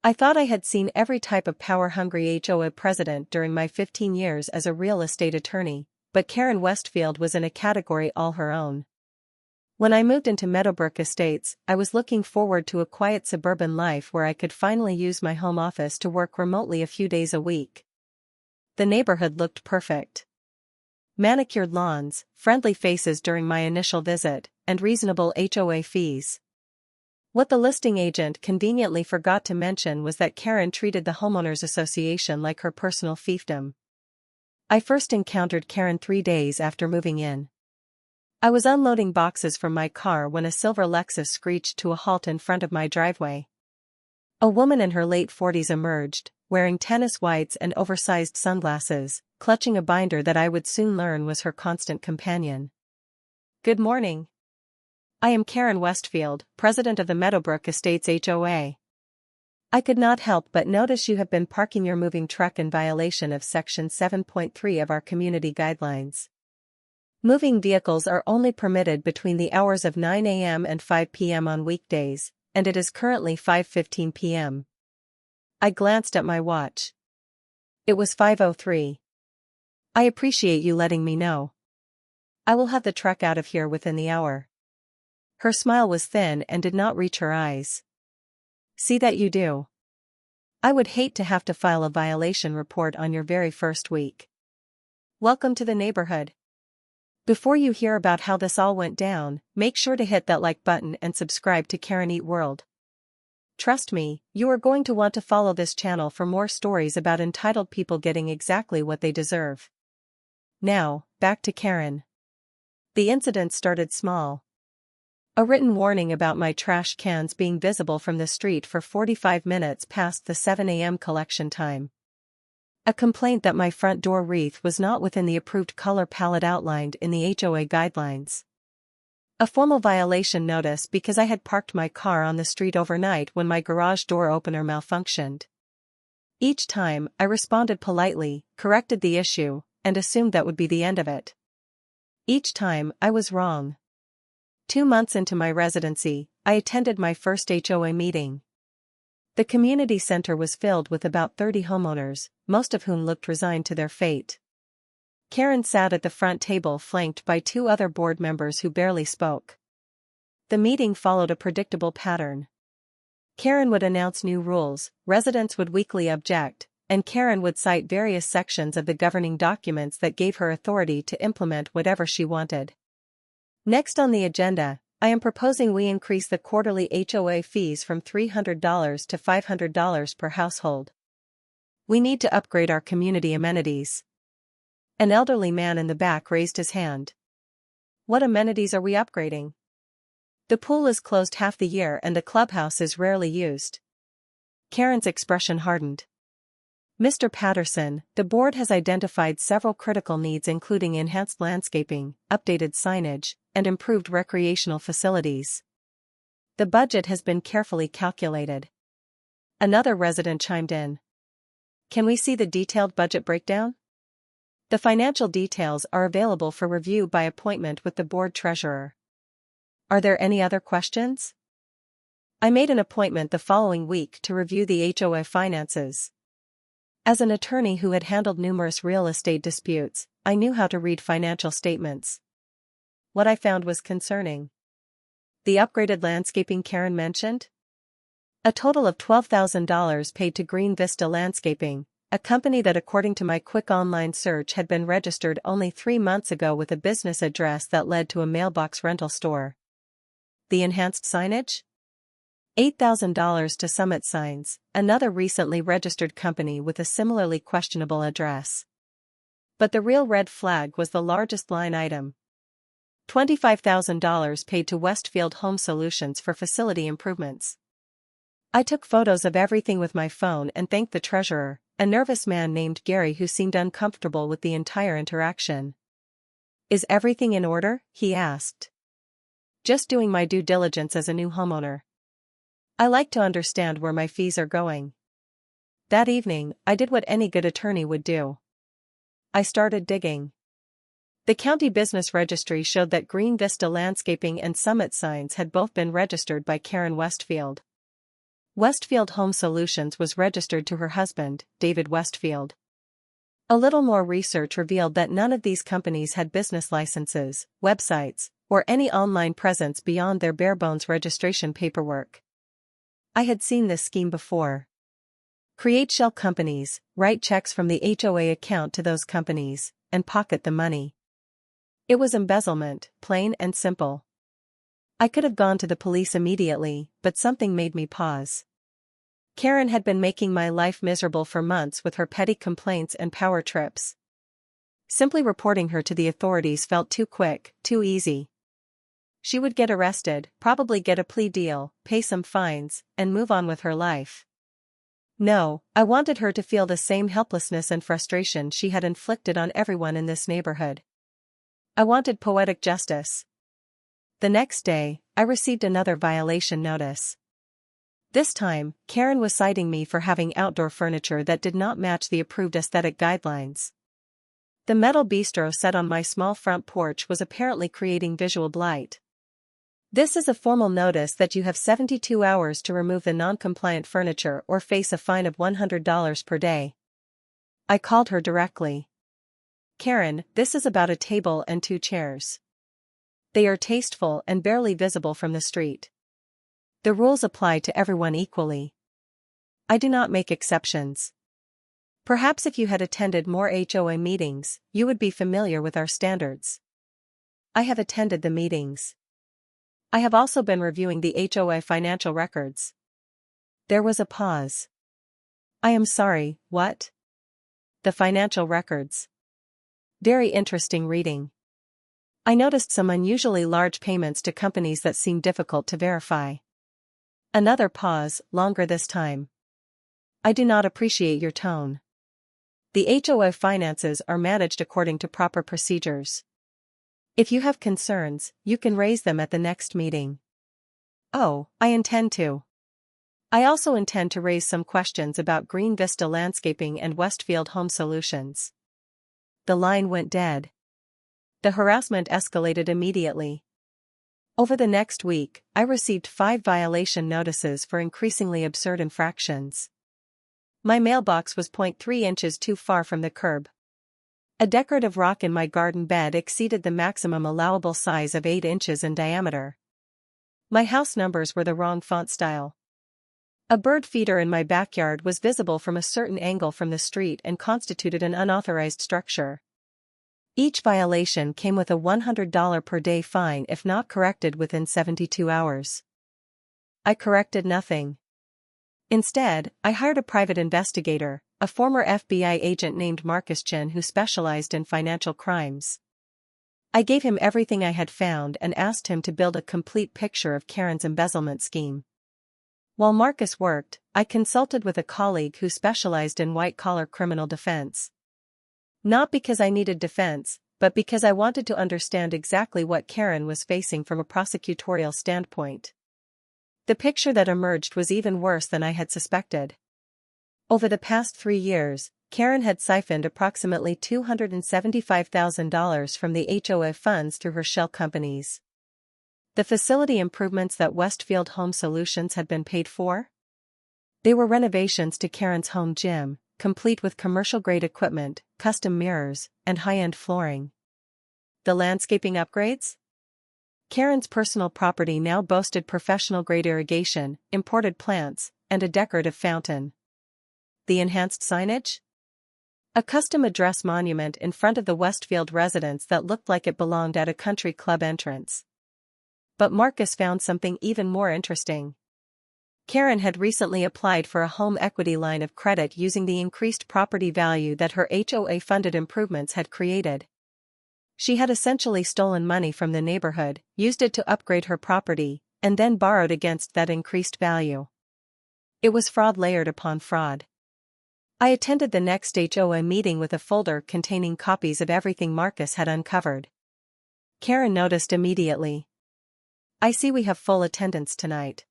I thought I had seen every type of power-hungry HOA president during my 15 years as a real estate attorney, but Karen Westfield was in a category all her own. When I moved into Meadowbrook Estates, I was looking forward to a quiet suburban life where I could finally use my home office to work remotely a few days a week. The neighborhood looked perfect. Manicured lawns, friendly faces during my initial visit, and reasonable HOA fees. What the listing agent conveniently forgot to mention was that Karen treated the homeowners association like her personal fiefdom. I first encountered Karen 3 days after moving in. I was unloading boxes from my car when a silver Lexus screeched to a halt in front of my driveway. A woman in her late 40s emerged, wearing tennis whites and oversized sunglasses, clutching a binder that I would soon learn was her constant companion. "Good morning. I am Karen Westfield, president of the Meadowbrook Estates HOA. I could not help but notice you have been parking your moving truck in violation of Section 7.3 of our community guidelines. Moving vehicles are only permitted between the hours of 9 a.m. and 5 p.m. on weekdays, and it is currently 5:15 p.m. I glanced at my watch. It was 5:03. I appreciate you letting me know. I will have the truck out of here within the hour. Her smile was thin and did not reach her eyes. See that you do. I would hate to have to file a violation report on your very first week. Welcome to the neighborhood. Before you hear about how this all went down, make sure to hit that like button and subscribe to Karen Eat World. Trust me, you are going to want to follow this channel for more stories about entitled people getting exactly what they deserve. Now, back to Karen. The incident started small. A written warning about my trash cans being visible from the street for 45 minutes past the 7 a.m. collection time. A complaint that my front door wreath was not within the approved color palette outlined in the HOA guidelines. A formal violation notice because I had parked my car on the street overnight when my garage door opener malfunctioned. Each time, I responded politely, corrected the issue, and assumed that would be the end of it. Each time, I was wrong. 2 months into my residency, I attended my first HOA meeting. The community center was filled with about 30 homeowners, most of whom looked resigned to their fate. Karen sat at the front table flanked by 2 other board members who barely spoke. The meeting followed a predictable pattern. Karen would announce new rules, residents would weakly object, and Karen would cite various sections of the governing documents that gave her authority to implement whatever she wanted. Next on the agenda, I am proposing we increase the quarterly HOA fees from $300 to $500 per household. We need to upgrade our community amenities. An elderly man in the back raised his hand. What amenities are we upgrading? The pool is closed half the year and the clubhouse is rarely used. Karen's expression hardened. Mr. Patterson, the board has identified several critical needs including enhanced landscaping, updated signage, and improved recreational facilities. The budget has been carefully calculated. Another resident chimed in. Can we see the detailed budget breakdown? The financial details are available for review by appointment with the board treasurer. Are there any other questions? I made an appointment the following week to review the HOA finances. As an attorney who had handled numerous real estate disputes, I knew how to read financial statements. What I found was concerning. The upgraded landscaping Karen mentioned? A total of $12,000 paid to Green Vista Landscaping, a company that according to my quick online search had been registered only 3 months ago with a business address that led to a mailbox rental store. The enhanced signage? $8,000 to Summit Signs, another recently registered company with a similarly questionable address. But the real red flag was the largest line item. $25,000 paid to Westfield Home Solutions for facility improvements. I took photos of everything with my phone and thanked the treasurer, a nervous man named Gary who seemed uncomfortable with the entire interaction. Is everything in order? He asked. Just doing my due diligence as a new homeowner. I like to understand where my fees are going. That evening, I did what any good attorney would do. I started digging. The county business registry showed that Green Vista Landscaping and Summit Signs had both been registered by Karen Westfield. Westfield Home Solutions was registered to her husband, David Westfield. A little more research revealed that none of these companies had business licenses, websites, or any online presence beyond their bare-bones registration paperwork. I had seen this scheme before. Create shell companies, write checks from the HOA account to those companies, and pocket the money. It was embezzlement, plain and simple. I could have gone to the police immediately, but something made me pause. Karen had been making my life miserable for months with her petty complaints and power trips. Simply reporting her to the authorities felt too quick, too easy. She would get arrested, probably get a plea deal, pay some fines, and move on with her life. No, I wanted her to feel the same helplessness and frustration she had inflicted on everyone in this neighborhood. I wanted poetic justice. The next day, I received another violation notice. This time, Karen was citing me for having outdoor furniture that did not match the approved aesthetic guidelines. The metal bistro set on my small front porch was apparently creating visual blight. This is a formal notice that you have 72 hours to remove the non-compliant furniture or face a fine of $100 per day. I called her directly. Karen, this is about a table and 2 chairs. They are tasteful and barely visible from the street. The rules apply to everyone equally. I do not make exceptions. Perhaps if you had attended more HOA meetings, you would be familiar with our standards. I have attended the meetings. I have also been reviewing the HOA financial records. There was a pause. I am sorry, what? The financial records. Very interesting reading. I noticed some unusually large payments to companies that seemed difficult to verify. Another pause, longer this time. I do not appreciate your tone. The HOA finances are managed according to proper procedures. If you have concerns, you can raise them at the next meeting. Oh, I intend to. I also intend to raise some questions about Green Vista Landscaping and Westfield Home Solutions. The line went dead. The harassment escalated immediately. Over the next week, I received 5 violation notices for increasingly absurd infractions. My mailbox was 0.3 inches too far from the curb. A decorative rock in my garden bed exceeded the maximum allowable size of 8 inches in diameter. My house numbers were the wrong font style. A bird feeder in my backyard was visible from a certain angle from the street and constituted an unauthorized structure. Each violation came with a $100 per day fine if not corrected within 72 hours. I corrected nothing. Instead, I hired a private investigator, a former FBI agent named Marcus Chin who specialized in financial crimes. I gave him everything I had found and asked him to build a complete picture of Karen's embezzlement scheme. While Marcus worked, I consulted with a colleague who specialized in white-collar criminal defense. Not because I needed defense, but because I wanted to understand exactly what Karen was facing from a prosecutorial standpoint. The picture that emerged was even worse than I had suspected. Over the past 3 years, Karen had siphoned approximately $275,000 from the HOA funds through her shell companies. The facility improvements that Westfield Home Solutions had been paid for? They were renovations to Karen's home gym, complete with commercial-grade equipment, custom mirrors, and high-end flooring. The landscaping upgrades? Karen's personal property now boasted professional-grade irrigation, imported plants, and a decorative fountain. The enhanced signage? A custom address monument in front of the Westfield residence that looked like it belonged at a country club entrance. But Marcus found something even more interesting. Karen had recently applied for a home equity line of credit using the increased property value that her HOA-funded improvements had created. She had essentially stolen money from the neighborhood, used it to upgrade her property, and then borrowed against that increased value. It was fraud layered upon fraud. I attended the next HOA meeting with a folder containing copies of everything Marcus had uncovered. Karen noticed immediately. I see we have full attendance tonight.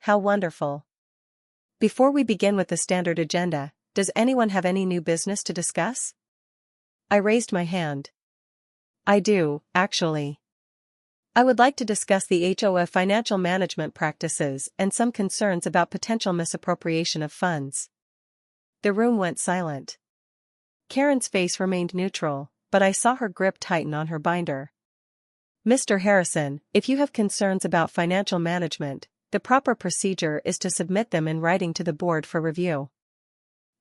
How wonderful. Before we begin with the standard agenda, does anyone have any new business to discuss? I raised my hand. I do, actually. I would like to discuss the HOA financial management practices and some concerns about potential misappropriation of funds. The room went silent. Karen's face remained neutral, but I saw her grip tighten on her binder. Mr. Harrison, if you have concerns about financial management, the proper procedure is to submit them in writing to the board for review.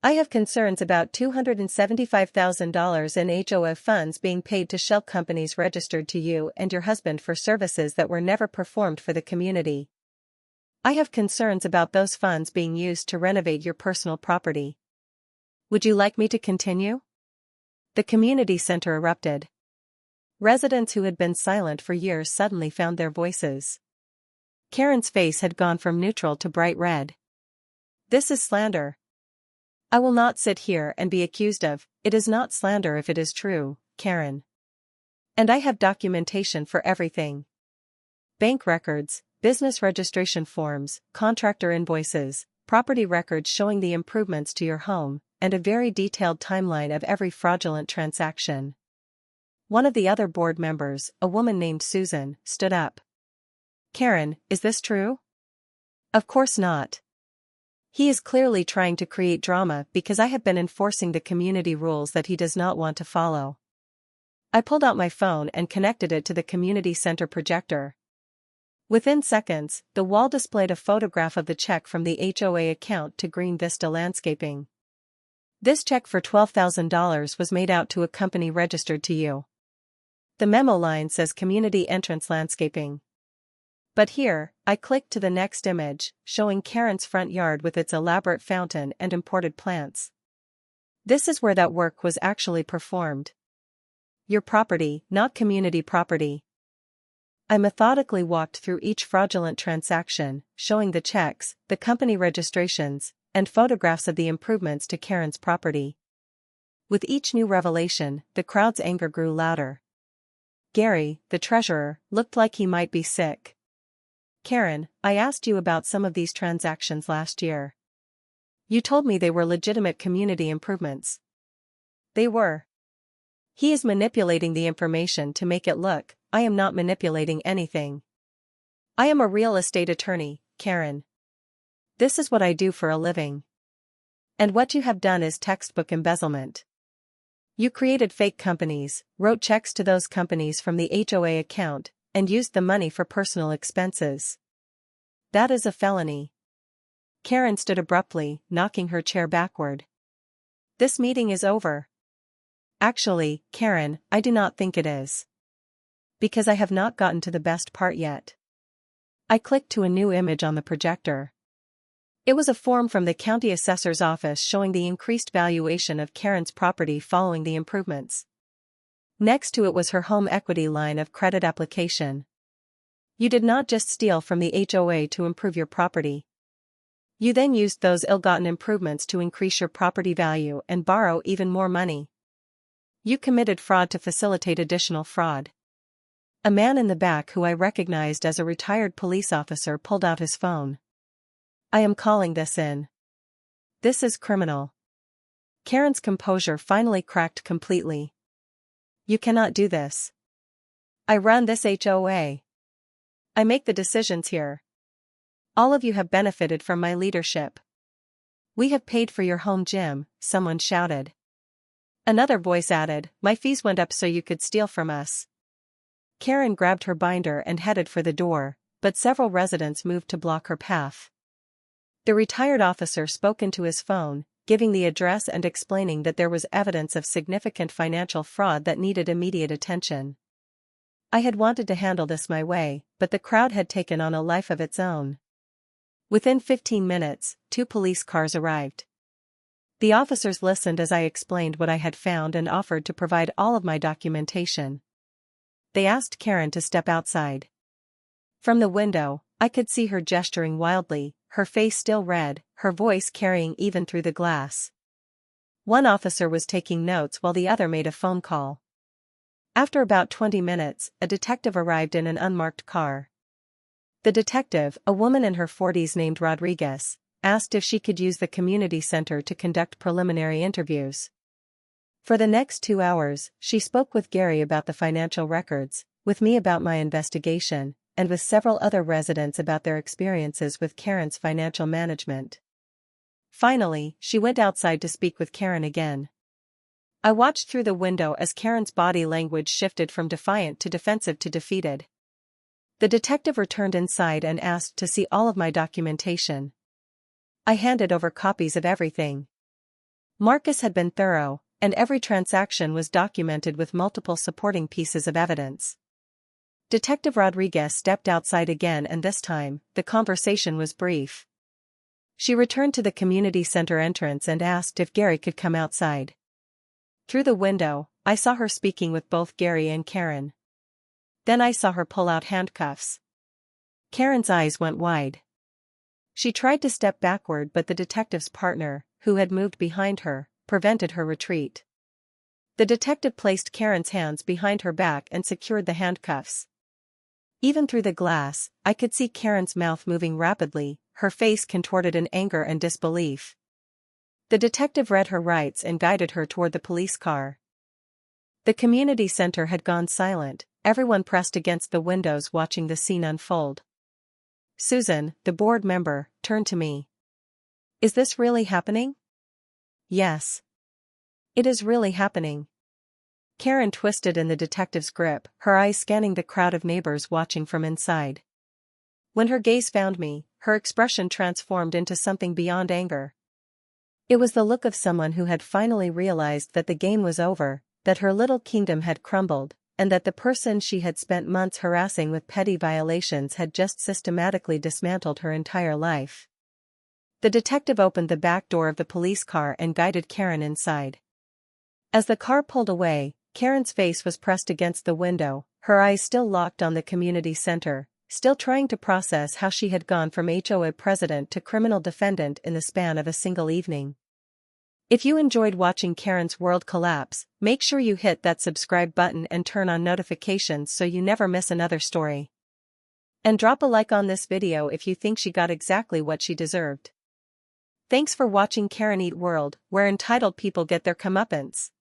I have concerns about $275,000 in HOA funds being paid to shell companies registered to you and your husband for services that were never performed for the community. I have concerns about those funds being used to renovate your personal property. Would you like me to continue? The community center erupted. Residents who had been silent for years suddenly found their voices. Karen's face had gone from neutral to bright red. This is slander. I will not sit here and be accused of, it is not slander if it is true, Karen. And I have documentation for everything. Bank records, business registration forms, contractor invoices, property records showing the improvements to your home, and a very detailed timeline of every fraudulent transaction. One of the other board members, a woman named Susan, stood up. Karen, is this true? Of course not. He is clearly trying to create drama because I have been enforcing the community rules that he does not want to follow. I pulled out my phone and connected it to the community center projector. Within seconds, the wall displayed a photograph of the check from the HOA account to Green Vista Landscaping. This check for $12,000 was made out to a company registered to you. The memo line says Community Entrance Landscaping. But here, I clicked to the next image, showing Karen's front yard with its elaborate fountain and imported plants. This is where that work was actually performed. Your property, not community property. I methodically walked through each fraudulent transaction, showing the checks, the company registrations, and photographs of the improvements to Karen's property. With each new revelation, the crowd's anger grew louder. Gary, the treasurer, looked like he might be sick. Karen, I asked you about some of these transactions last year. You told me they were legitimate community improvements. They were. He is manipulating the information to make it look, I am not manipulating anything. I am a real estate attorney, Karen. This is what I do for a living. And what you have done is textbook embezzlement. You created fake companies, wrote checks to those companies from the HOA account, and used the money for personal expenses. That is a felony. Karen stood abruptly, knocking her chair backward. This meeting is over. Actually, Karen, I do not think it is. Because I have not gotten to the best part yet. I clicked to a new image on the projector. It was a form from the county assessor's office showing the increased valuation of Karen's property following the improvements. Next to it was her home equity line of credit application. You did not just steal from the HOA to improve your property. You then used those ill-gotten improvements to increase your property value and borrow even more money. You committed fraud to facilitate additional fraud. A man in the back who I recognized as a retired police officer pulled out his phone. I am calling this in. This is criminal. Karen's composure finally cracked completely. You cannot do this. I run this HOA. I make the decisions here. All of you have benefited from my leadership. We have paid for your home gym, someone shouted. Another voice added, my fees went up so you could steal from us. Karen grabbed her binder and headed for the door, but several residents moved to block her path. The retired officer spoke into his phone, giving the address and explaining that there was evidence of significant financial fraud that needed immediate attention. I had wanted to handle this my way, but the crowd had taken on a life of its own. Within 15 minutes, 2 police cars arrived. The officers listened as I explained what I had found and offered to provide all of my documentation. They asked Karen to step outside. From the window, I could see her gesturing wildly, her face still red, her voice carrying even through the glass. One officer was taking notes while the other made a phone call. After about 20 minutes, a detective arrived in an unmarked car. The detective, a woman in her 40s named Rodriguez, asked if she could use the community center to conduct preliminary interviews. For the next 2 hours, she spoke with Gary about the financial records, with me about my investigation, and with several other residents about their experiences with Karen's financial management. Finally, she went outside to speak with Karen again. I watched through the window as Karen's body language shifted from defiant to defensive to defeated. The detective returned inside and asked to see all of my documentation. I handed over copies of everything. Marcus had been thorough, and every transaction was documented with multiple supporting pieces of evidence. Detective Rodriguez stepped outside again, and this time, the conversation was brief. She returned to the community center entrance and asked if Gary could come outside. Through the window, I saw her speaking with both Gary and Karen. Then I saw her pull out handcuffs. Karen's eyes went wide. She tried to step backward, but the detective's partner, who had moved behind her, prevented her retreat. The detective placed Karen's hands behind her back and secured the handcuffs. Even through the glass, I could see Karen's mouth moving rapidly, her face contorted in anger and disbelief. The detective read her rights and guided her toward the police car. The community center had gone silent, everyone pressed against the windows watching the scene unfold. Susan, the board member, turned to me. "Is this really happening?" "Yes. It is really happening." Karen twisted in the detective's grip, her eyes scanning the crowd of neighbors watching from inside. When her gaze found me, her expression transformed into something beyond anger. It was the look of someone who had finally realized that the game was over, that her little kingdom had crumbled, and that the person she had spent months harassing with petty violations had just systematically dismantled her entire life. The detective opened the back door of the police car and guided Karen inside. As the car pulled away, Karen's face was pressed against the window, her eyes still locked on the community center, still trying to process how she had gone from HOA president to criminal defendant in the span of a single evening. If you enjoyed watching Karen's world collapse, make sure you hit that subscribe button and turn on notifications so you never miss another story. And drop a like on this video if you think she got exactly what she deserved. Thanks for watching Karen Eat World, where entitled people get their comeuppance.